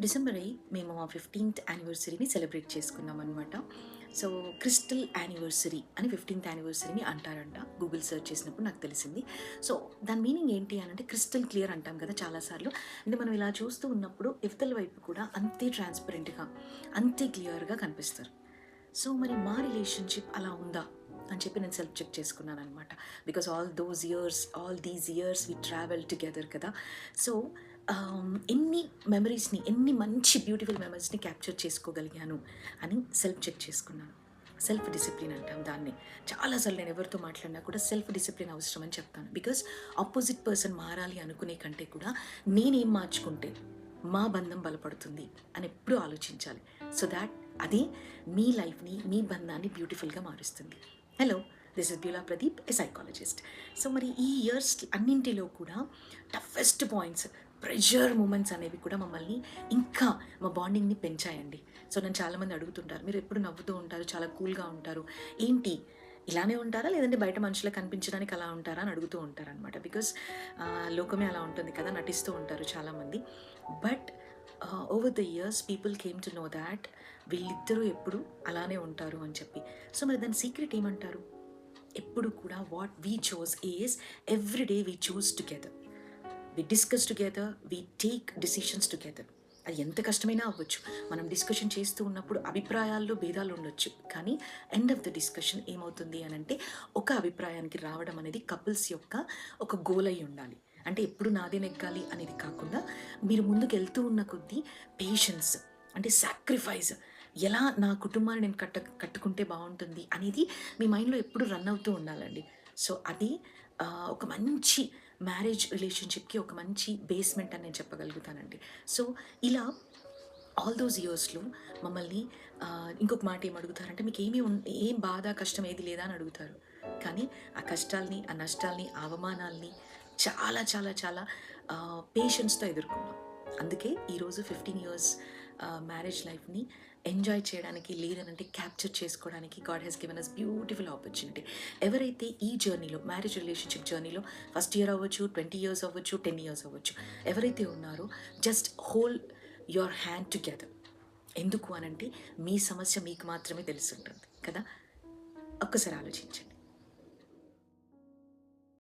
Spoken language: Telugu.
డిసెంబర్ 8 మేము మా 15th యానివర్సరీని సెలబ్రేట్ చేసుకున్నాం అనమాట. సో క్రిస్టల్ యానివర్సరీ అని 15th యానివర్సరీని అంటారంట. గూగుల్ సెర్చ్ చేసినప్పుడు నాకు తెలిసింది. సో దాని మీనింగ్ ఏంటి అని అంటే క్రిస్టల్ క్లియర్ అంటాం కదా చాలాసార్లు. అంటే మనం ఇలా చూస్తూ ఉన్నప్పుడు ఇవతల వైపు కూడా అంతే ట్రాన్స్పరెంట్గా, అంతే క్లియర్గా కనిపిస్తారు. సో మరి మా రిలేషన్షిప్ అలా ఉందా అని చెప్పి నేను సెల్ఫ్ చెక్ చేసుకున్నాను అనమాట. Because all these years we travel together కదా. సో ఎన్ని మెమరీస్ని, ఎన్ని మంచి బ్యూటిఫుల్ మెమరీస్ని క్యాప్చర్ చేసుకోగలిగాను అని సెల్ఫ్ చెక్ చేసుకున్నాను. సెల్ఫ్ డిసిప్లిన్ అంటాం దాన్ని. చాలాసార్లు నేను ఎవరితో మాట్లాడినా కూడా సెల్ఫ్ డిసిప్లిన్ అవసరం అని చెప్తాను. బికాస్ ఆపోజిట్ పర్సన్ మారాలి అనుకునే కంటే కూడా నేనేం మార్చుకుంటే మా బంధం బలపడుతుంది అని ఎప్పుడూ ఆలోచించాలి. సో దాట్ అది మీ లైఫ్ని, మీ బంధాన్ని బ్యూటిఫుల్గా మారుస్తుంది. Hello, this is Beulah Pradeep, A psychologist. So మరి ఈ ఇయర్స్ అన్నింటిలో కూడా టఫెస్ట్ పాయింట్స్, ప్రెషర్ మూమెంట్స్ అనేవి కూడా మమ్మల్ని ఇంకా మా బాండింగ్ని పెంచాయండి. సో నన్ను చాలామంది అడుగుతుంటారు, మీరు ఎప్పుడు నవ్వుతూ ఉంటారు, చాలా కూల్గా ఉంటారు, ఏంటి ఇలానే ఉంటారా లేదంటే బయట మనుషులకు కనిపించడానికి అలా ఉంటారా అని అడుగుతూ ఉంటారనమాట. బికాస్ లోకమే అలా ఉంటుంది కదా, నటిస్తూ ఉంటారు చాలామంది. But over the years people came to know that వీళ్ళిద్దరూ ఎప్పుడు అలానే ఉంటారు అని చెప్పి. సో మరి దాని సీక్రెట్ ఏమంటారు? ఎప్పుడు కూడా what we chose is every day we choose together, we discuss together, we take decisions together. అది ఎంత కష్టమైనా అవ్వచ్చు. మనం డిస్కషన్ చేస్తూ ఉన్నప్పుడు అభిప్రాయాల్లో భేదాలు ఉండొచ్చు, కానీ ఎండ్ ఆఫ్ ద డిస్కషన్ ఏమవుతుంది అని అంటే ఒక అభిప్రాయానికి రావడం అనేది కపుల్స్ యొక్క ఒక గోల్ అయి ఉండాలి. అంటే ఎప్పుడు నాదే నెగ్గాలి అనేది కాకుండా మీరు ముందుకు వెళ్తూ ఉన్న కొద్దీ పేషెన్స్, అంటే సాక్రిఫైస్, ఎలా నా కుటుంబాన్ని నేను కట్టుకుంటే బాగుంటుంది అనేది మీ మైండ్లో ఎప్పుడు రన్ అవుతూ ఉండాలండి. సో అది ఒక మంచి మ్యారేజ్ రిలేషన్షిప్కి ఒక మంచి బేస్మెంట్ అని నేను చెప్పగలుగుతానండి. సో ఇలా ఆల్ దోస్ ఇయర్స్లో మమ్మల్ని ఇంకొక మాట ఏం అడుగుతారంటే మీకు ఏం బాధ కష్టం ఏది లేదా అని అడుగుతారు. కానీ ఆ కష్టాల్ని, ఆ నష్టాల్ని, ఆ అవమానాల్ని చాలా చాలా చాలా పేషెన్స్తో ఎదుర్కొన్నాం. అందుకే ఈరోజు 15 ఇయర్స్ మ్యారేజ్ లైఫ్ని ఎంజాయ్ చేయడానికి, లేదనంటే క్యాప్చర్ చేసుకోవడానికి God has given us beautiful opportunity. ఎవరైతే ఈ జర్నీలో, మ్యారేజ్ రిలేషన్షిప్ జర్నీలో ఫస్ట్ ఇయర్ అవ్వచ్చు, 20 ఇయర్స్ అవ్వచ్చు, 10 ఇయర్స్ అవ్వచ్చు, ఎవరైతే ఉన్నారో just hold your hand together. ఎందుకు అనంటే మీ సమస్య మీకు మాత్రమే తెలుసుంటుంది కదా. ఒక్కసారి ఆలోచించండి.